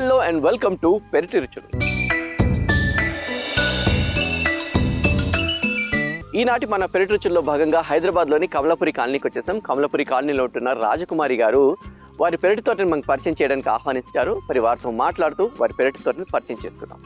Hello and welcome to పెరటి రుచులు. ఈనాటి మన పెరటి రుచుల్లో భాగంగా హైదరాబాద్లోని కమలాపురి కాలనీకి వచ్చేసాం. కమలాపురి కాలనీలో ఉంటున్న రాజకుమారి గారు వారి పెరటి తోటని మనకు పరిచయం చేయడానికి ఆహ్వానించారు. మరి వారితో మాట్లాడుతూ వారి పెరటి తోటని పరిచయం చేసుకుందాం.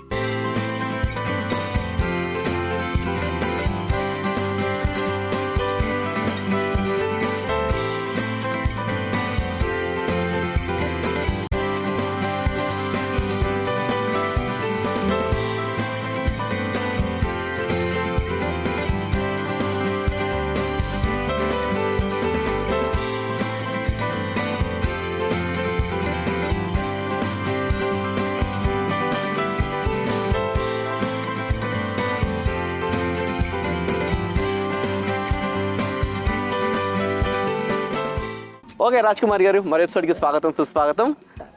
ఓకే రాజ్కుమార్ గారు, మరి ఎపిసోడ్కి స్వాగతం సుస్వాగతం.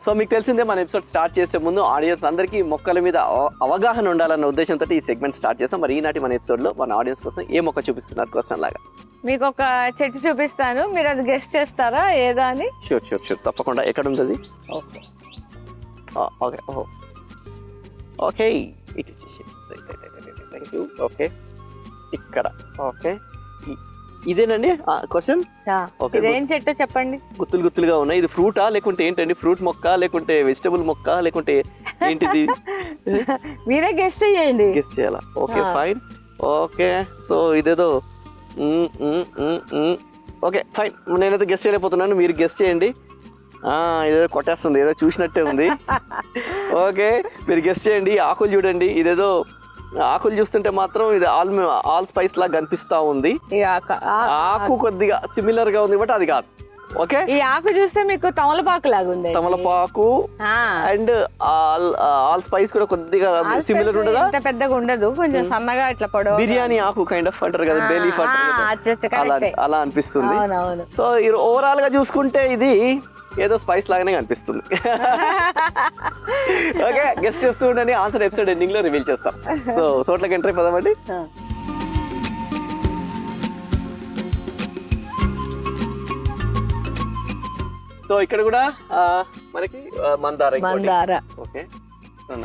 సో మీకు తెలిసిందే, మన ఎపిసోడ్ స్టార్ట్ చేసే ముందు ఆడియన్స్ అందరికీ మొక్కల మీద అవగాహన ఉండాలన్న ఉద్దేశంతో ఈ సెగ్మెంట్ స్టార్ట్ చేస్తాం. మరి ఈనాటి మన ఎపిసోడ్లో మన ఆడియన్స్ కోసం ఏ మొక్క చూపిస్తున్నారు క్వశ్చన్ లాగా? మీకు ఒక చెట్టు చూపిస్తాను, మీరు అది గెస్ట్ చేస్తారా ఏదా అని? షూర్ షూర్ షూర్, తప్పకుండా. ఎక్కడ ఉంటుంది? ఓకే ఓకే ఓకే ఇటు థ్యాంక్ యూ. ఓకే ఇక్కడ. ఓకే ఇదేనండి క్వశ్చన్. ఇదేం చెట్టు చెప్పండి. గుత్తులు గుత్తులుగా ఉన్నాయి. ఇది ఫ్రూటా లేకుంటే ఏంటండి? ఫ్రూట్ మొక్క లేకుంటే వెజిటబుల్ మొక్క లేకుంటే ఏంటిది? మీరే గెస్ట్ చేయండి. గెస్ట్ చేయాలా? Okay fine. ఓకే సో ఇదేదో ఓకే ఫైన్, నేనైతే గెస్ట్ చేయలేకపోతున్నాను, మీరు గెస్ట్ చేయండి. ఇదేదో కొట్టేస్తుంది, ఏదో చూసినట్టే ఉంది. ఓకే మీరు గెస్ట్ చేయండి. ఆకులు చూడండి, ఇదేదో ఆకులు చూస్తుంటే మాత్రం ఇది ఆల్ స్పైస్ లాగా కనిపిస్తా ఉంది. ఆకు కొద్దిగా సిమిలర్ గా ఉంది బట్ అది కాదు. ఓకే, ఈ ఆకు చూస్తే మీకు తమలపాకు లాగా ఉంది. తమలపాకు అండ్ ఆల్ స్పైస్ కూడా కొద్దిగా సిమిలర్ ఉండదా? పెద్దగా ఉండదు, కొంచెం సన్నగా ఇట్లా పొడవు. బిర్యానీ ఆకు కైండ్ ఆఫ్ అంటారు కదా, బే లీఫ్ అంటారు, అలా అనిపిస్తుంది. సో ఓవరాల్ గా చూసుకుంటే ఇది ఏదో స్పైస్ లాగానే కనిపిస్తుంది. ఓకే గెస్ట్ చేస్తూ ఉండండి, ఆన్సర్ ఎపిసోడ్ ఎండింగ్ లో రివీల్ చేస్తాం. సో తోటలోకి ఎంటర్ అయిపోదామండి. సో ఇక్కడ కూడా మనకి మందార. Okay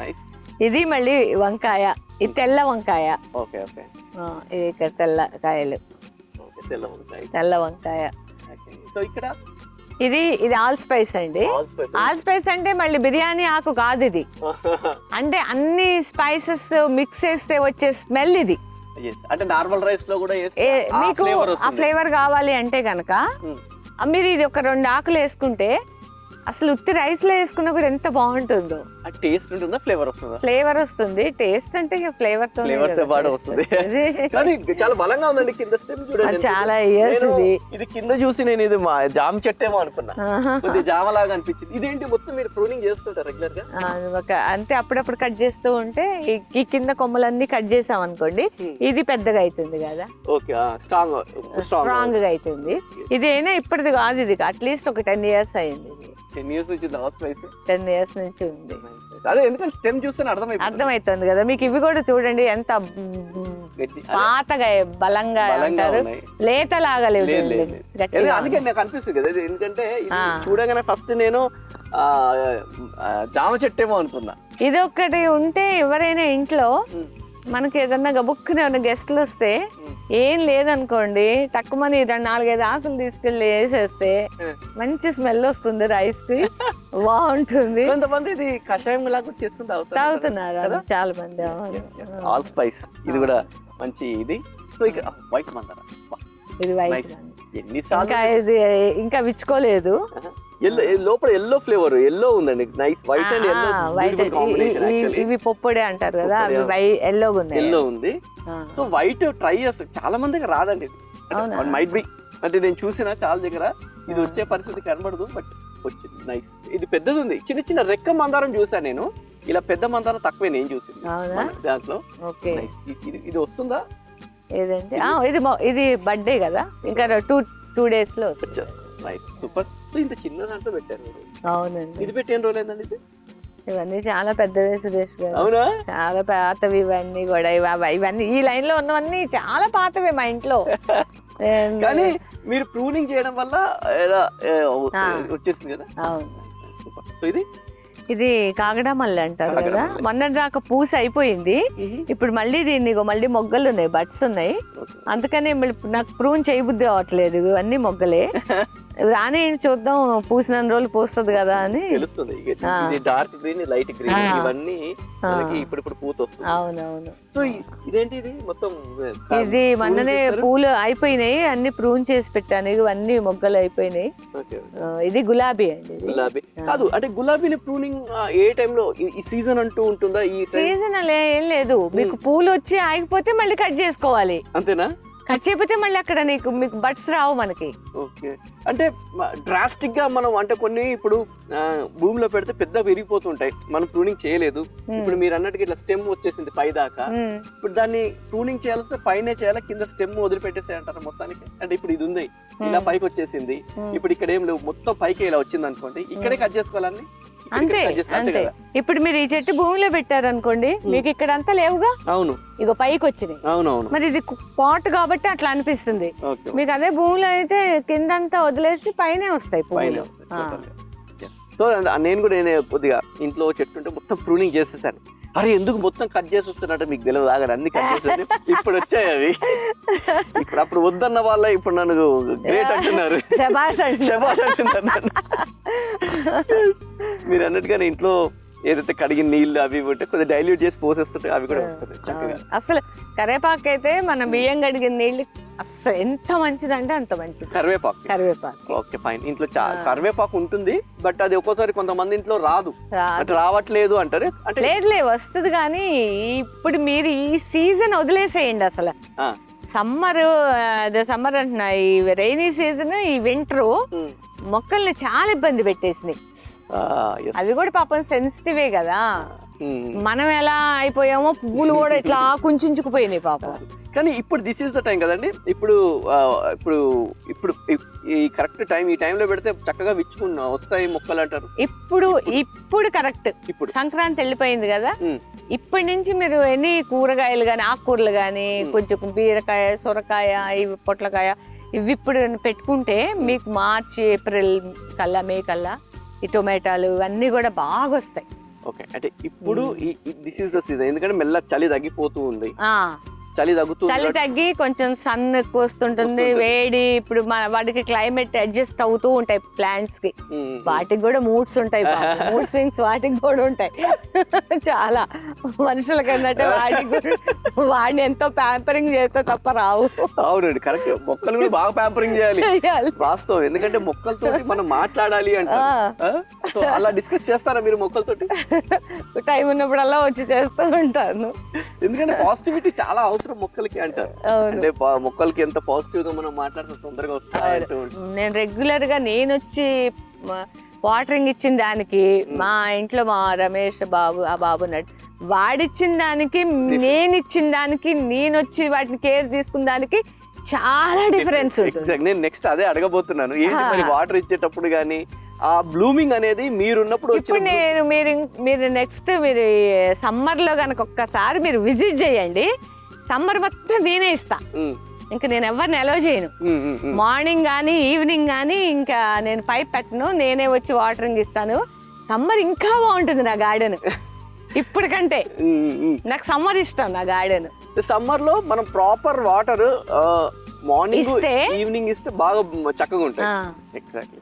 nice. ఇది మళ్ళీ వంకాయ, ఇది తెల్ల వంకాయ. ఓకే ఓకే, ఇది ఇక్కడ తెల్ల కాయలు, తెల్ల వంకాయ. సో ఇక్కడ ఇది ఆల్ స్పైస్ అండి. ఆల్ స్పైస్ అంటే మళ్ళీ బిర్యానీ ఆకు కాదు ఇది, అంటే అన్ని స్పైసెస్ మిక్స్ చేస్తే వచ్చే స్మెల్ ఇది. అంటే నార్మల్ రైస్ లో కూడా మీకు ఆ ఫ్లేవర్ కావాలి అంటే కనుక మీరు ఇది ఒక 2 ఆకులు వేసుకుంటే అసలు ఉత్తి రైస్ లో వేసుకున్నా కూడా ఎంత బాగుంటుందో. టేస్ట్ ఉంటుందా? ఫ్లేవర్ వస్తుందా? ఫ్లేవర్ వస్తుంది. టేస్ట్ అంటే ఫ్లేవర్ తో వస్తుంది. కానీ చాలా బలంగా ఉందండి. కింద స్టెమ్ చూడండి, చాలా ఇయర్స్ ఇది కింద చూసి నేను ఇది మా జామ చెట్టేమో అనుకున్నా, కొద్దిగా జామ లాగా అనిపించింది. ఇదేంటి మొత్తం మీరు ప్రూనింగ్ చేస్తుంటారు రెగ్యులర్ గా? అంటే అప్పుడప్పుడు కట్ చేస్తూ ఉంటే ఈ కింద కొమ్మలన్నీ కట్ చేసాం అనుకోండి, ఇది పెద్దగా అవుతుంది కదా. ఓకే, స్ట్రాంగ్ గా అవుతుంది. ఇదేనా ఇప్పటిది కాదు, ఇది అట్లీస్ట్ ఒక 10 years అయింది. 10 years నుంచి 10 years నుంచి ఉంది. అదే ఎందుకంటే స్టెమ్ చూస్తే అర్థమవుతుంది కదా మీకు. ఇవి కూడా చూడండి ఎంత పాతగా బలంగా అంటారు, లేతలాగా లేవు. అందుకే నాకు అనిపిస్తుంది కదా, ఎందుకంటే చూడగానే ఫస్ట్ నేను జామ చెట్టేమో అనుకున్నా. ఇది ఒక్కటి ఉంటే ఎవరైనా ఇంట్లో మనకి ఏదన్నా గబుక్కుని ఏమన్నా గెస్ట్లు వస్తే ఏం లేదనుకోండి, తక్కువని 4-5 ఆకులు తీసుకెళ్లి వేసేస్తే మంచి స్మెల్ వస్తుంది రైస్ కి, బాగుంటుంది. కొంతమంది ఇది కషాయం లాగా చేసుకుని తాగుతున్నారు చాలా మంది. ఆల్ స్పైస్ ఇది కూడా మంచి ఇది. సో ఇక వైట్ మందార, ఇది వైట్. ఇంకా ఇది ఇంకా విచ్చుకోలేదు. లోపల ఎల్లో ఫ్లేవర్, ఎల్లో ఉందండి. Nice white and yellow. ఇవి పొప్పుడే అంటారు కదా, అవి ఎల్లో ఉంది. సో వైట్ ట్రై చేస్తారు చాలా మందికి రాదండి. మైట్ బి, అంటే నేను చూసిన చాలా దగ్గర ఇది వచ్చే పరిస్థితి కనబడదు, బట్ వచ్చింది. నైస్. ఇది పెద్దది ఉంది. చిన్న చిన్న రెక్క మందారం చూసాను నేను, ఇలా పెద్ద మందారం తక్కువే నేను చూసింది దాంట్లో. ఇది వస్తుందా? ఏదండి ఇది బర్త్డే కదా, ఇంకా 2 days లో వస్తుంది. Nice, super. సో ఇంత చిన్న దాంట్లో పెట్టారు. అవునండి. ఇది పెట్టి ఎన్ని రోజులు అయిందండి? ఇది ఇవన్నీ చాలా పెద్దవే సురేష్ గారు. అవునా? చాలా పాతవి ఇవన్నీ కూడా. ఇవన్నీ ఈ లైన్ లో ఉన్నవన్నీ చాలా పాతవే మా ఇంట్లో. కానీ మీరు ప్రూనింగ్ చేయడం వల్ల వచ్చేసింది కదా. అవును. సో ఇది ఇది కాగడామల్లి అంటారు కదా, మొన్నటి దాకా పూస అయిపోయింది, ఇప్పుడు మళ్ళీ దీన్ని మళ్ళీ మొగ్గలు ఉన్నాయి, బడ్స్ ఉన్నాయి, అందుకని నాకు ప్రూన్ చేయబుద్ధి అవ్వట్లేదు, ఇవన్నీ మొగ్గలే రాని చూద్దాం, పూసిన రోజులు పూస్తుంది కదా అని తెలుస్తుంది. ఇది డార్క్ గ్రీన్, లైట్ గ్రీన్, ఇవన్నీ ఇప్పుడు పూత వస్తుంది. అవునవును. సో ఇదేంటి, ఇది మొత్తం ఇది మొన్ననే పూలు అయిపోయినాయి, అన్ని ప్రూన్ చేసి పెట్టాను, ఇవన్నీ మొగ్గలు అయిపోయినాయి. ఇది గులాబీ అండి. గులాబీ కాదు అంటే గులాబీని ప్రూనింగ్ ఏ టైంలో, ఈ సీజన్ అంటూ ఉంటుందా? ఈ సీజన్ ఏం లేదు, మీకు పూలు వచ్చి ఆగిపోతే మళ్ళీ కట్ చేసుకోవాలి, అంతేనా? కట్ చేయకపోతే మళ్ళీ అక్కడ మీకు బడ్స్ రావు మనకి. ఓకే, అంటే డ్రాస్టిక్ గా మనం అంటే కొన్ని ఇప్పుడు భూమిలో పెడితే పెద్ద విరిగిపోతుంటాయి, మనం ప్రూనింగ్ చేయలేదు. ఇప్పుడు మీరు అన్నట్టుగా ఇట్లా స్టెమ్ వచ్చేసింది పై దాకా, ఇప్పుడు దాన్ని ప్రూనింగ్ చేయాల్సి పైనే చేయాలి, కింద స్టెమ్ వదిలిపెట్టేసి అంటారు మొత్తానికి. అంటే ఇప్పుడు ఇది ఉంది, ఇలా పైకి వచ్చేసింది, ఇప్పుడు ఇక్కడ ఏం లేవు, మొత్తం పైకి ఇలా వచ్చింది అనుకోండి, ఇక్కడే కట్ చేసుకోవాలని. అంతే అంతే. ఇప్పుడు మీరు ఈ చెట్టు భూమిలో పెట్టారనుకోండి, మీకు ఇక్కడ అంతా లేవుగా. అవును, ఇగో పైకి వచ్చినాయి. అవునవును. మరి ఇది పాట్ కాబట్టి అట్లా అనిపిస్తుంది, మీకు అదే భూమిలో అయితే కిందంతా వదిలేసి పైనే వస్తాయి పూలు. సో నేను కూడా కొద్దిగా ఇంట్లో చెట్టు ఉంటే మొత్తం ప్రూనింగ్ చేసేసాను. అరే ఎందుకు మొత్తం కట్ చేసి వస్తున్నట్టు మీకు తెలియదు, ఆగరు అన్ని కట్ చేసేది ఇప్పుడు వచ్చాయి అవి. ఇప్పుడు అప్పుడు వద్దన్న వాళ్ళ ఇప్పుడు నన్ను గ్రేట్ అంటున్నారు, శభాష్ అంటున్నారు. మీరు అన్నట్టుగానే ఇంట్లో ఏదైతే కడిగిన నీళ్ళు అవి ఉంటే కొద్దిగా డైల్యూట్ చేసి పోసేస్తుంటే అవి కూడా వస్తుంది చక్కగా. అసలు కరివేపాకు అయితే మన బియ్యం కడిగిన నీళ్ళు అసలు ఎంత మంచిదంటే అంత మంచిది. కరివేపాకు ఓకే ఫైన్. ఇంట్లో కరివేపాకు ఉంటుంది, బట్ అది ఒక్కోసారి కొంతమంది ఇంట్లో రాదు, అంటే రావట్లేదు అంటారు. అంటే లేదు వస్తుంది, కానీ ఇప్పుడు మీరు ఈ సీజన్ వదిలేసేయండి. అసలు సమ్మర్ అంటున్నా, ఈ రైనీ సీజన్, ఈ వింటర్ మొక్కల్ని చాలా ఇబ్బంది పెట్టేసినాయి. అవి కూడా పాపం సెన్సిటివే కదా, మనం ఎలా అయిపోయామో పువ్వులు కూడా ఇట్లా కుంచుకుపోయినాయి పాపం. కానీ ఇప్పుడు దిస్ ఈస్ ద టైం కదండి, ఇప్పుడు ఇప్పుడు ఇప్పుడు ఈ కరెక్ట్ టైం, ఈ టైంలో పెడితే చక్కగా విచ్చుకున్నా వస్తాయి మొక్కలు అంటారు. ఇప్పుడు కరెక్ట్, ఇప్పుడు సంక్రాంతి వెళ్ళిపోయింది కదా, ఇప్పటి నుంచి మీరు ఎన్ని కూరగాయలు కానీ ఆకుకూరలు కానీ కొంచెం బీరకాయ, సొరకాయ, ఇవి పొట్లకాయ, ఇవి ఇప్పుడు పెట్టుకుంటే మీకు మార్చి ఏప్రిల్ కల్లా, మే కల్లా ఈ టొమాటోలు ఇవన్నీ కూడా బాగా వస్తాయి. ఓకే, అంటే ఇప్పుడు దిస్ ఈస్ ద సీజన్, ఎందుకంటే మెల్ల చలి తగ్గిపోతూ ఉంది, చలి తగ్గి కొంచెం సన్ ఎక్కువ వస్తుంటుంది, వేడి. ఇప్పుడు వాటికి క్లైమేట్ అడ్జస్ట్ అవుతూ ఉంటాయి ప్లాంట్స్ కి, వాటికి కూడా మూడ్స్ ఉంటాయి, మూడ్ స్వింగ్స్ వాటికి కూడా ఉంటాయి. చాలా మనుషులకి అన్నట్టు వాటిని ఎంతో ప్యాంపరింగ్ చేస్తే తప్ప రావు. అవునండి, కరెక్ట్. మొక్కలు కూడా బాగా ప్యాంపరింగ్ చేయాలి వాస్తవం, ఎందుకంటే మొక్కలతో మనం మాట్లాడాలి అంటే. అలా డిస్కస్ చేస్తారా మీరు మొక్కలతోటి? టైం ఉన్నప్పుడల్లా వచ్చి చేస్తూ ఉంటాను, ఎందుకంటే పాజిటివిటీ చాలా అవసరం మొక్కలకి అంటారు. అంటే మొక్కలకి ఎంత పాజిటివ్ గా మనం మాట్లాడితే తొందరగా వస్తాయి. నేను రెగ్యులర్ గా నేను వచ్చి వాటరింగ్ ఇచ్చిన దానికి, మా ఇంట్లో మా రమేష్ బాబు, ఆ బాబు నట్టు వాడిచ్చిన దానికి, నేను ఇచ్చిన దానికి, నేను వచ్చి వాటిని కేర్ తీసుకున్న దానికి చాలా డిఫరెన్స్ ఉంటుంది. నేను నెక్స్ట్ అదే అడగబోతున్నాను, ఏంటి మరి వాటర్ ఇచ్చేటప్పుడు గానీ ఆ బ్లూమింగ్ అనేది మీరున్నప్పుడు. ఇప్పుడు మీరు నెక్స్ట్ మీరు సమ్మర్ లో కనుక ఒక్కసారి మీరు విజిట్ చేయండి, సమ్మర్ మొత్తం నేనే ఇస్తా, ఇంకా నేను ఎవరిని అలౌ చేయను. మార్నింగ్ కానీ ఈవినింగ్ కానీ ఇంకా నేను పైప్ పెట్టను, నేనే వచ్చి వాటరింగ్ ఇస్తాను. సమ్మర్ ఇంకా బాగుంటుంది నా గార్డెన్ ఇప్పటికంటే. నాకు సమ్మర్ ఇష్టం, నా గార్డెన్. సమ్మర్ లో మనం ప్రాపర్ వాటర్ మార్నింగ్ ఈవినింగ్ ఇస్తే బాగా చక్కగా ఉంటుంది. ఎగ్జాక్ట్లీ.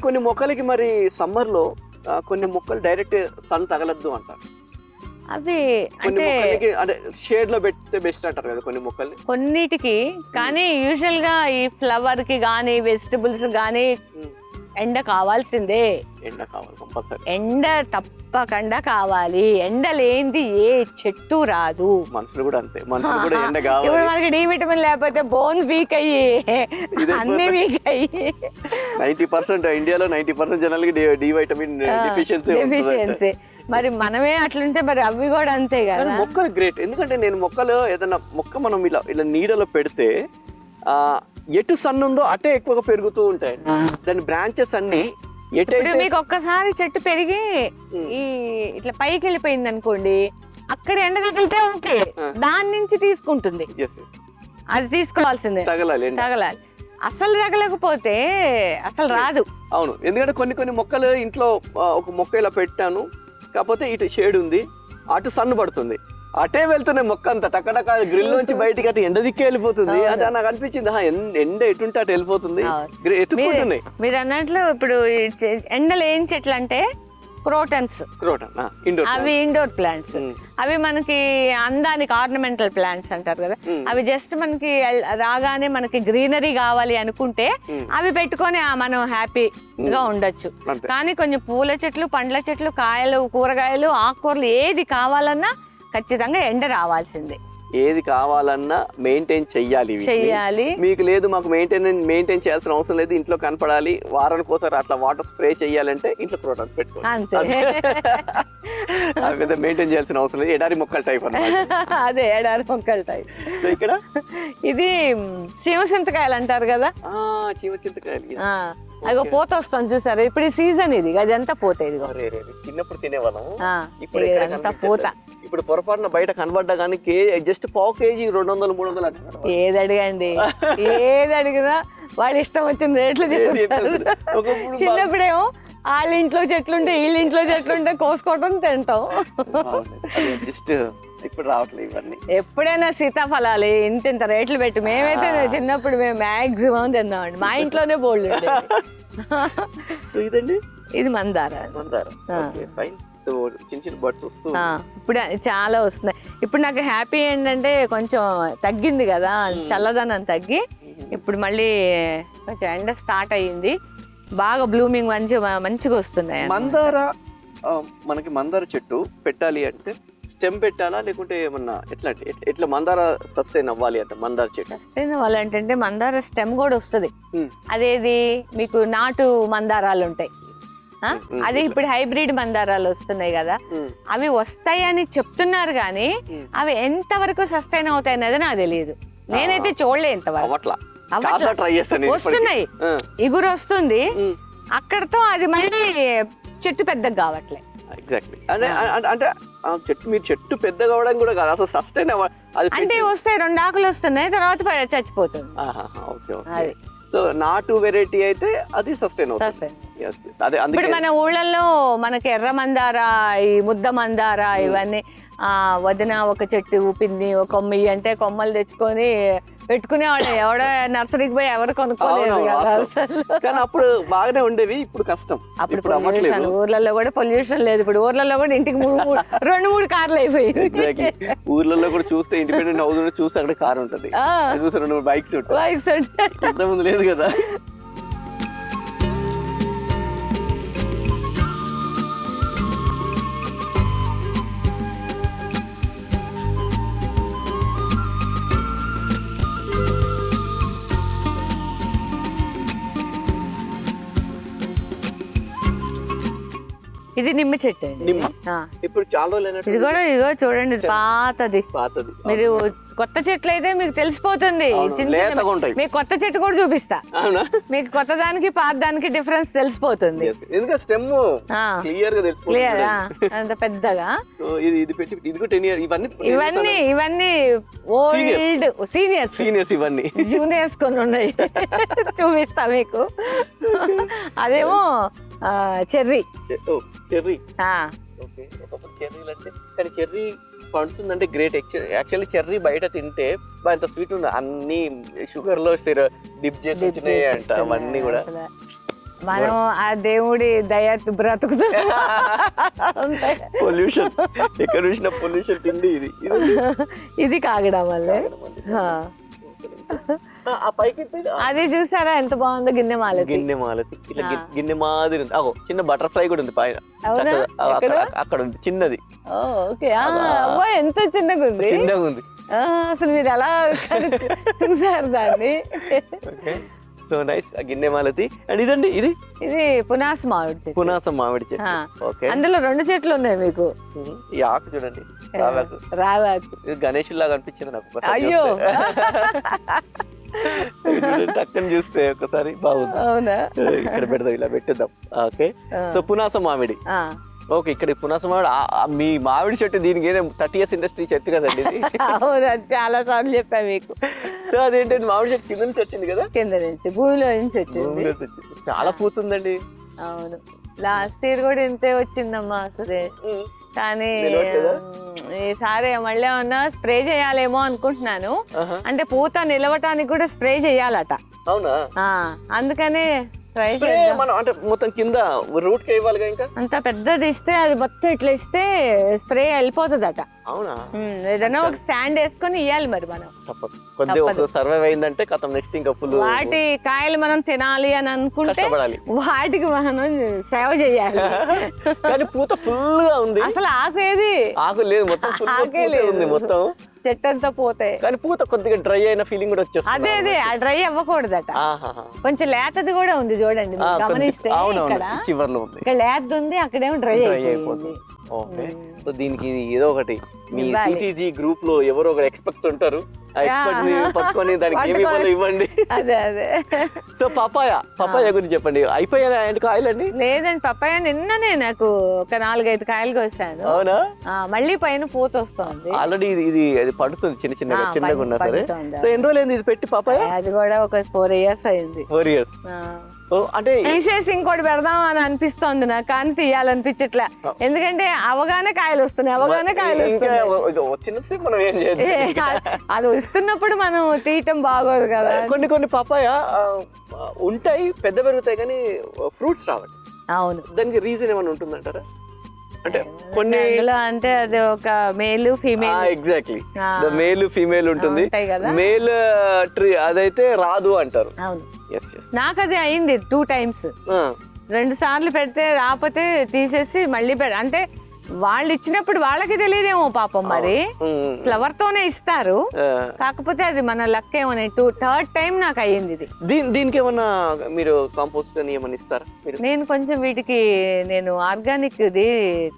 కొన్ని మొక్కలకి మరి సమ్మర్ లో కొన్ని మొక్కలు డైరెక్ట్ సన్ తగలద్దు అంటారు. అవి అంటే షేడ్ లో పెడితే బెస్ట్ అంటారు కదా కొన్ని మొక్కల్ని. కొన్నిటికి కానీ యూజువల్ గా ఈ ఫ్లవర్ కి గానీ వెజిటబుల్స్ గానీ ఎండ కావాల్సిందే. ఎండ కావాలి కంపల్సరీ, ఎండ తప్పకుండా కావాలి. ఎండ లేనిది ఏ చెట్టు రాదు. మనుషులు కూడా అంతే, మనుషులు కూడా ఎండ కావాలి. ఇప్పుడు మనకి డి విటమిన్ లేకపోతే బోన్స్ వీక్ అయ్యి అన్ని వీక్ అయ్యి 90% ఇండియాలో 90% జనాలకి డి విటమిన్ డెఫిషియన్సీ. మరి మనమే అట్లుంటే మరి అవి కూడా అంతే కదా. మొక్కలు గ్రేట్, ఎందుకంటే నేను మొక్కలు ఏదైనా మొక్క మనం ఇలా నీడలో పెడితే ఎటు సన్ ఉందో అటే ఎక్కువగా పెరుగుతూ ఉంటాయి. దాని బ్రాంచెస్ అన్ని మీకు ఒక్కసారి చెట్టు పెరిగి ఈ ఇట్లా పైకి వెళ్ళిపోయింది అనుకోండి, అక్కడ ఎండ తగిలితే ఓకే, దాని నుంచి తీసుకుంటుంది, అది తీసుకోవాల్సిందే, తగలాలి. అసలు తగలకపోతే అసలు రాదు. అవును, ఎందుకంటే కొన్ని మొక్కలు ఇంట్లో ఒక మొక్క ఇలా పెట్టాను, కాకపోతే ఇటు షేడ్ ఉంది, అటు సన్ను పడుతుంది, అటే వెళ్తున్నాయి మొక్క అంతా టక్కటక్క గ్రిల్ నుంచి బయటికి అటు ఎండ దిక్కే వెళ్ళిపోతుంది. అది నాకు అనిపించింది, ఎండ ఎటుంటే అటు వెళ్ళిపోతుంది, ఎత్తుకుంటున్నాయి. మీరు అన్నట్లు ఇప్పుడు ఎండలు ఏం చెట్లు అంటే క్రోటన్స్, అవి ఇండోర్ ప్లాంట్స్, అవి మనకి అందానికి ఆర్నమెంటల్ ప్లాంట్స్ అంటారు కదా, అవి జస్ట్ మనకి రాగానే మనకి గ్రీనరీ కావాలి అనుకుంటే అవి పెట్టుకొని మనం హ్యాపీగా ఉండొచ్చు. కానీ కొంచెం పూల చెట్లు, పండ్ల చెట్లు, కాయలు, కూరగాయలు, ఆకుకూరలు ఏది కావాలన్నా ఖచ్చితంగా ఎండ రావాల్సిందే. ఏది కావాలన్నా మెయింటైన్ చెయ్యాలి. మీకు లేదు మాకు మెయింటైన్ చేయాల్సిన అవసరం లేదు, ఇంట్లో కనపడాలి, వారానికి ఒకసారి అట్లా వాటర్ స్ప్రే చేయాలంటే ఇంట్లో ప్రోడక్ట్ పెట్టుకోండి, మెయింటైన్ చేయాల్సిన అవసరం లేదు. ఎడారి మొక్కల టైప్ అన్నమాట. అదే ఎడారి మొక్కల టైప్. సో ఇక్కడ ఇది చీమచింతకాయలు అంటారు కదా, చీమచింతకాయలు అదిగో పోత వస్తాను చూసారు, ఇప్పుడు ఈ సీజన్ ఇది, అదంతా పోత. ఇది చిన్నప్పుడు తినేవాళ్ళం, అంతా పోత. ఇప్పుడు పొరపాటున బయట కనబడ్డా కానీ జస్ట్ పావు కేజీ 200-300 ఏది అడగండి, ఏది అడిగినా వాళ్ళు ఇష్టం వచ్చిన రేట్లు చెప్తారు. చిన్నప్పుడేమో వాళ్ళ ఇంట్లో చెట్లుంటే వీళ్ళ ఇంట్లో చెట్లుంటే కోసుకోవటం తింటాం. జస్ట్ ఇప్పుడు రావట్లేదు ఇవన్నీ. ఎప్పుడైనా సీతాఫలాలు ఇంత రేట్లు పెట్టి మేమైతే చిన్నప్పుడు మేము మాక్సిమం తిన్నామండి, మా ఇంట్లోనే బోల్డ్. ఇదండి, ఇది మందార. ఇప్పుడు చాలా వస్తున్నాయి. ఇప్పుడు నాకు హ్యాపీ ఏంటంటే కొంచెం తగ్గింది కదా, చల్లదనం తగ్గి ఇప్పుడు మళ్ళీ కొంచెం ఎండ స్టార్ట్ అయ్యింది, బాగా బ్లూమింగ్ మంచిగా వస్తున్నాయి. మనకి మందార చెట్టు పెట్టాలి అంటే స్టెమ్ పెట్టాలా లేకుంటే ఏమన్నా ఎట్లా మందార సస్టైన్ అవ్వాలి అంటే మందార చెట్టు సస్టైన్ అవ్వాలి అంటే మందార స్టెమ్ కూడా వస్తుంది. అదేది మీకు నాటు మందారాలు ఉంటాయి, అదే ఇప్పుడు హైబ్రిడ్ మందారాలు వస్తున్నాయి కదా, అవి వస్తాయని చెప్తున్నారు కానీ అవి ఎంత వరకు సస్టైన్ అవుతాయి అనేది నాకు తెలియదు, నేనైతే చూడలే ఇంతవరకు. వస్తున్నాయి, ఇగురు వస్తుంది, అక్కడతో అది మళ్ళీ చెట్టు పెద్దగా కావట్లే. ఎగ్జాక్ట్లీ, అంటే చెట్టు పెద్ద కావడం కూడా కాదు, అసలు సస్టైన్ అంటే వస్తాయి, 2 ఆకులు వస్తున్నాయి, తర్వాత చచ్చిపోతుంది. సో నాటు వెరైటీ అయితే అది సస్టైన్ అవుతుంది. ఇప్పుడు మన ఊళ్ళల్లో మనకి ఎర్ర మందార, ఈ ముద్ద మందార, ఇవన్నీ వదిన ఒక చెట్టు ఊపింది, ఒక కొమ్మ అంటే కొమ్మలు తెచ్చుకొని పెట్టుకునేవాడు, ఎవడ నర్సరీకి పోయి ఎవరు కొనుక్కోలేదు కదా అసలు. కానీ అప్పుడు బాగానే ఉండేవి, ఇప్పుడు కష్టం. అప్పుడు పొల్యూషన్, ఊర్లలో కూడా పొల్యూషన్ లేదు, ఇప్పుడు ఊర్లలో కూడా ఇంటికి 2-3 కార్లు అయిపోయి. ఊర్లలో కూడా చూస్తే ఇండిపెండెంట్ హౌస్ చూస్తే అక్కడ కార్ ఉంటుంది, చూస్తే 2 బైక్స్ ఉంటాయి, ముందు లేదు కదా. ఇది నిమ్మ చెట్టు అండి, ఇప్పుడు చాలా రోజులు. ఇది కూడా ఇదిగో చూడండి, పాతది. మీరు కొత్త చెట్లు అయితే మీకు తెలిసిపోతుంది, మీకు కొత్త చెట్టు కూడా చూపిస్తా, మీకు కొత్త దానికి పాత దానికి డిఫరెన్స్ తెలిసిపోతుంది. క్లియర్ అంత పెద్దగా. ఇవన్నీ ఓల్డ్ సీనియర్స్, ఇవన్నీ జూనియర్స్ కొన్ని ఉన్నాయి, చూపిస్తా మీకు. అదేమో చెర్రీ. చెర్రీ అంటే కానీ చెర్రీ పండుతుందంటే గ్రేట్. యాక్చువల్లీ చెర్రీ బయట తింటే ఎంత స్వీట్ ఉంది, అన్ని షుగర్ లో డిప్ చేసి వచ్చినాయి అంట, అవన్నీ కూడా. మనం ఆ దేవుడి దయ బ్రతుకుతూ. పొల్యూషన్ ఎక్కడ చూసిన పొల్యూషన్ తిండి. ఇది కాగడం వల్లే. అది చూసారా ఎంత బాగుందో, గిన్నె మాలతి. ఇట్లా గిన్నె మాదిరి ఉంది. చిన్న బటర్ఫ్లై కూడా ఉంది పైన, అక్కడ ఉంది చిన్నది. ఎంత చిన్నగా ఉంది అసలు, మీరు ఎలా చూసారు దాన్ని. సో నైస్, గిన్నె మాలతి. అండ్ ఇదండి, ఇది పునాస మామిడి చెట్టు. అందులో 2 చెట్లు ఉన్నాయి మీకు. ఈ ఆకు చూడండి, రావాకు. ఇది గణేష్ లాగా అనిపించింది నాకు. అయ్యో, టక్కని చూస్తే ఒకసారి బాగుంది. అవునా, ఇక్కడ పెడదాం, ఇలా పెట్టేద్దాం. ఓకే, సో పునాస మామిడి. ఓకే, ఇక్కడ పునాస మామిడి మీ మామిడి చెట్టు దీనికి 30 years ఇండస్ట్రీ చెట్టు కదండి ఇది. అవును, అది చాలా సార్లు చెప్పా మీకు. సో అదేంటంటే మామిడి చెట్టు కింద నుంచి వచ్చింది కదా, కింద నుంచి భూమిలో నుంచి వచ్చింది. భూమిలోంచి వచ్చింది. చాలా పూతుందండి. అవును, లాస్ట్ ఇయర్ కూడా ఇంతే వచ్చిందమ్మా సురేష్. కానీ నిలవట్లేదా? ఈసారి మళ్ళీ ఏమన్నా స్ప్రే చేయాలేమో అనుకుంటున్నాను. అంటే పూత నిలవటానికి కూడా స్ప్రే చేయాలట. అవునా? అందుకని ట్రై స్ప్రే చేద్దాం. మనం అంటే మొత్తం కింద రూట్ కి ఇవ్వాలిగా ఇంకా. అంత పెద్దది ఇస్తే అది మొత్తం ఇట్లా ఇస్తే స్ప్రే వెళ్ళిపోతుందట. అవునా? ఏదైనా ఒక స్టాండ్ వేసుకొని ఇవ్వాలి మరి మనం. తప్పదు, కొద్దిగా సర్వైవ్ అయిందంటే కథం నెక్స్ట్ ఇంకా ఫుల్. వాటి కాయలు మనం తినాలి అని అనుకుంటే కష్టపడాలి, వాటికి మనం సేవ చేయాలి. కానీ పూత ఫుల్ గా ఉంది. అసలు ఆకు ఏది? ఆకు లేదు, మొత్తం ఆకే లేదు, ఉంది మొత్తం. చెట్టు అంతా పోతాయి. కానీ పూత కొద్దిగా డ్రై అయిన ఫీలింగ్ కూడా వచ్చేస్తుంది. అదే అదే, ఆ డ్రై అవ్వకూడదట. కొంచెం లేతది కూడా ఉంది చూడండి, మీరు గమనిస్తే ఇక్కడ చివర్లో ఉంది, ఇక్కడ లేతది ఉంది, అక్కడేమో డ్రై అయిపోయింది. ఓకే, సో దీనికి ఏదో ఒకటి మీ సిటీజీ గ్రూప్ లో ఎవరో ఒక ఎక్స్పర్ట్స్ ఉంటారు, ఆ ఎక్స్పర్ట్ ని పట్టుకొని దానికి ఏమి ఇవ్వాలో ఇవ్వండి. అదే అదే. సో పపాయ గురించి చెప్పండి. అయిపోయాయి అండ్ కాయలండి? లేదండి, పపాయ నిన్ననే నాకు ఒక 4-5 కాయలు కోసాను. అవునా? మళ్ళీ పైన పూత వస్తుంది. ఆల్రెడీ ఇది పడుతుంది చిన్నగా ఉన్నా సరే. సో ఎన్ని రోజులు అయింది ఇది పెట్టి పపాయ? అది కూడా ఒక 4 years అయింది. 4 years. అంటే తీసేసి ఇంకోటి పెడదాం అని అనిపిస్తోంది నాకు, కానీ తీయాలనిపించట్లే. ఎందుకంటే అవగానే కాయలు వస్తున్నాయి. మనం ఏం చేయాలి, అది వస్తున్నప్పుడు మనం తీయటం బాగోదు కదా. కొన్ని పపాయ ఉంటాయి, పెద్ద పెరుగుతాయి, కానీ ఫ్రూట్స్ రావాలి. అవును, దానికి రీజన్ ఏమైనా ఉంటుందంటారా? అంటే కొన్ని అంటే అది ఒక male female. Exactly, male female ఉంటుంది. మేల్ ట్రీ అదైతే రాదు అంటారు. అవును, నాకు అది అయింది 2 times. 2 సార్లు పెడితే రాకపోతే తీసేసి మళ్ళీ అంటే వాళ్ళు ఇచ్చినప్పుడు వాళ్ళకి తెలియదేమో పాపం, మరి ఫ్లవర్ తోనే ఇస్తారు. కాకపోతే అది మన లక్ ఏమో. 3rd time నాకు అయ్యింది ఇది. దీనికి ఏమన్నా మీరు కాంపోస్ట్ అని ఏమన్నా ఇస్తారా? నేను కొంచెం వీటికి ఆర్గానిక్ ఇది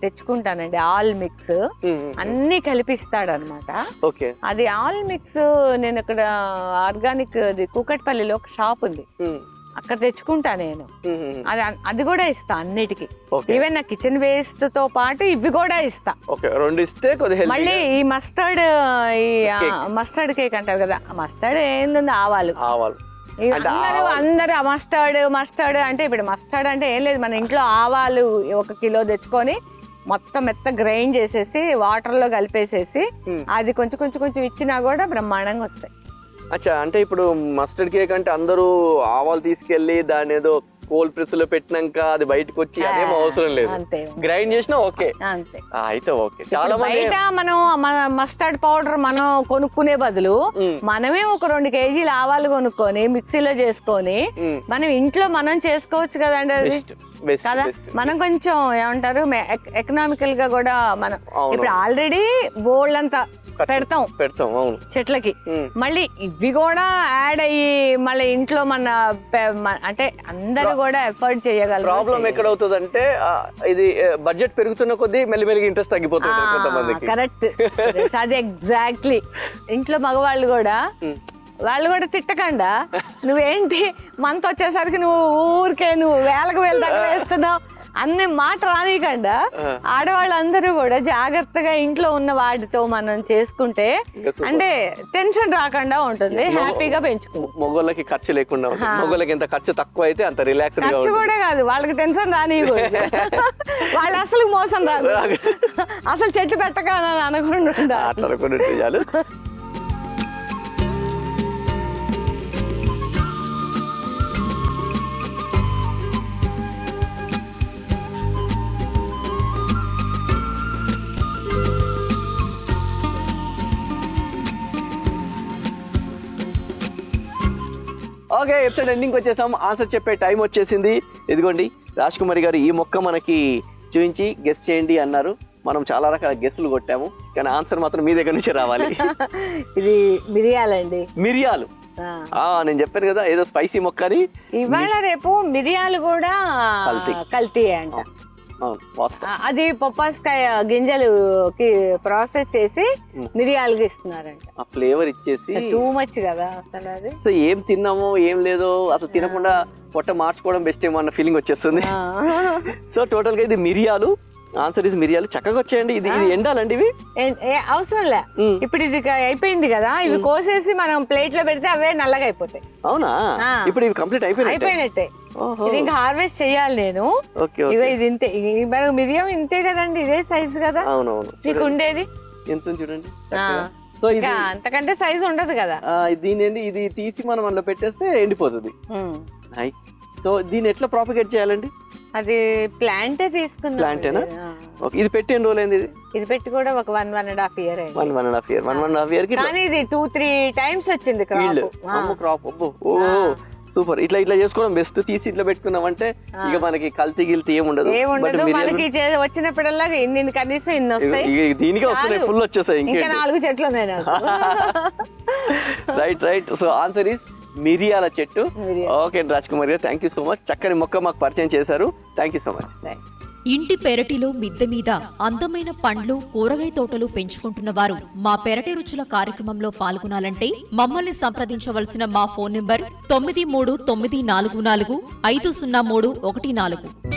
తెచ్చుకుంటానండి, ఆల్ మిక్స్ అన్ని కలిపిస్తాడు అనమాట. అది ఆల్ మిక్స్ నేను ఇక్కడ ఆర్గానిక్ కూకట్పల్లిలో ఒక షాప్ ఉంది, అక్కడ తెచ్చుకుంటా నేను. అది కూడా ఇస్తా అన్నిటికి. ఈవెన్ నా కిచెన్ వేస్ట్ తో పాటు ఇవి కూడా ఇస్తా. మళ్ళీ ఈ మస్టర్డ్ కేక్ అంటారు కదా, మస్టర్డ్ ఏంది, ఆవాలు. అందరూ మస్టర్డ్ అంటే, ఇప్పుడు మస్టర్డ్ అంటే ఏం లేదు, మన ఇంట్లో ఆవాలు 1 కిలో తెచ్చుకొని మొత్తం మెత్త గ్రైండ్ చేసేసి వాటర్ లో కలిపేసేసి అది కొంచెం ఇచ్చినా కూడా బ్రహ్మాండంగా వస్తాయి. అచ్చా, అంటే ఇప్పుడు మస్టర్డ్ కేక్ అంటే అందరూ ఆవాలు తీసుకెళ్లి దాని ఏదో కోల్డ్ ప్రెస్ లో పెట్టినాక అది బయటకు వచ్చి అదేం అవసరం లేదు, గ్రైండ్ చేసినా ఓకే. అయితే ఓకే. చాలా బయట మనం మస్టర్డ్ పౌడర్ మనం కొనుక్కునే బదులు మనమే ఒక 2 kgs ఆవాలు కొనుక్కొని మిక్సీలో చేసుకొని మనం ఇంట్లో మనం చేసుకోవచ్చు కదండి అది కదా. మనం కొంచెం ఏమంటారు ఎకనామికల్ గా కూడా మనం ఇప్పుడు ఆల్రెడీ బోల్డ్ అంతా పెడతాం అవును చెట్లకి, మళ్ళీ ఇవి కూడా యాడ్ అయ్యి మళ్ళీ ఇంట్లో మన అంటే అందరూ కూడా ఎఫర్ట్ చేయగలరు. ప్రాబ్లం ఎక్కడ అవుతుంది అంటే ఇది బడ్జెట్ పెరుగుతున్న కొద్దీ మెల్లిమెల్లిగా ఇంట్రెస్ట్ తగ్గిపోతుంది కొంతమందికి. కరెక్ట్, అది ఎగ్జాక్ట్లీ. ఇంట్లో మగవాళ్ళు కూడా వాళ్ళు కూడా తిట్టకుండా, నువ్వేంటి మంత్ వచ్చేసరికి నువ్వు ఊరికే వేలకు తగలేస్తున్నావు అన్ని మాట రానికండా ఆడవాళ్ళందరూ కూడా జాగ్రత్తగా ఇంట్లో ఉన్న వాటితో మనం చేసుకుంటే అంటే టెన్షన్ రాకుండా ఉంటుంది, హ్యాపీగా పెంచుకుంటాం. మొగోళ్ళకి ఖర్చు లేకుండా, మొగోళ్ళకి ఎంత ఖర్చు తక్కువ అయితే అంత రిలాక్స్. ఖర్చు కూడా కాదు, వాళ్ళకి టెన్షన్ రానివ్వకూడదు. వాళ్ళు అసలు మోసం రాదు, అసలు చెట్టు పెట్టక అనకుండా చాలు. ఓకే, ఎపిసోడ్ ఎండింగ్ వచ్చేసాం. ఆన్సర్ చెప్పే టైం వచ్చేసింది. ఇదిగోండి, రాజ్ కుమారి గారు ఈ మొక్క మనకి చూపించి గెస్ట్ చేయండి అన్నారు. మనం చాలా రకాల గెస్ట్లు కొట్టాము, కానీ ఆన్సర్ మాత్రం మీ దగ్గర నుంచి రావాలి. ఇది మిరియాలండి. మిరియాలు? నేను చెప్పాను కదా ఏదో స్పైసీ మొక్క అని. ఇవాళ రేపు మిరియాలు కూడా కల్తీ అంట. అది పప్పాస్కాయ గింజలు ప్రాసెస్ చేసి మిరియాలుగా ఇస్తున్నారంట. ఆ ఫ్లేవర్ ఇచ్చేసి టూ మచ్ కదా అసలు. అది సో ఏం తిన్నామో ఏం లేదో అసలు తినకుండా పొట్ట మార్చుకోవడం బెస్ట్ ఏమో అన్న ఫీలింగ్ వచ్చేస్తుంది. సో టోటల్ గా ఇది మిరియాలు ఆన్సర్ ఇస్ మిరియాలు. చక్కగా వచ్చాయండి. ఇది ఎండాలండి ఇవి? అవసరం లే. ఇప్పుడు ఇది అయిపోయింది కదా, ఇవి కోసేసి మనం ప్లేట్ లో పెడితే అవే నల్లగా అయిపోతాయి. అవునా? ఇప్పుడు ఇవి కంప్లీట్ అయిపోయినట్టే. ఇది ఇంకా హార్వెస్ట్ చేయాలి నేను. ఇగో ఇది ఇంతే, మనకు మిరియం ఇంతే కదండి, ఇదే సైజ్ కదా. అవునవును. మీకు ఉండేది ఎంత చూడండి. సో ఇది అంతకంటే సైజ్ ఉండదు కదా. దీని ఏంది, ఇది తీసి మనం అందులో పెట్టేస్తే ఎండిపోతుంది. సో దీన్ని ఎట్లా ప్రాపగేట్ చేయాలండి? అది ప్లాంటే తీసుకున్నాం. ప్లాంటేనా? ఇది పెట్టి ఎన్ని రోజులు అయింది? ఇది పెట్టి కూడా ఒక 1.5 year అయింది. 1.5 year కి కానీ ఇది 2-3 times వచ్చింది క్రాప్. ఓ సూపర్. ఇట్లా చేసుకోవడం బెస్ట్. తీసి ఇట్లా పెట్టుకున్నాం అంటే ఇక మనకి కల్తీ గిల్తీ ఏముండదు. మనకి వచ్చినప్పుడల్లా ఇన్ని కనీసం ఇన్ని వస్తాయి. దీనికి వస్తున్నాయి, ఫుల్ వచ్చేసాయి. ఇంకా 4 చెట్లు ఉన్నాయి నాకు. రైట్. సో ఆన్సర్ ఇస్ మిరియాల చెట్టు. ఓకే రాజ్ కుమార్ గారు, థ్యాంక్ యూ సో మచ్. చక్కని మొక్క మాకు పరిచయం చేశారు. Thank you so much. ఇంటి పెరటిలో మిద్దె మీద అందమైన పండ్లు, కూరగాయ తోటలు పెంచుకుంటున్న వారు మా పెరటి రుచుల కార్యక్రమంలో పాల్గొనాలంటే మమ్మల్ని సంప్రదించవలసిన మా ఫోన్ నంబర్ 9394450314.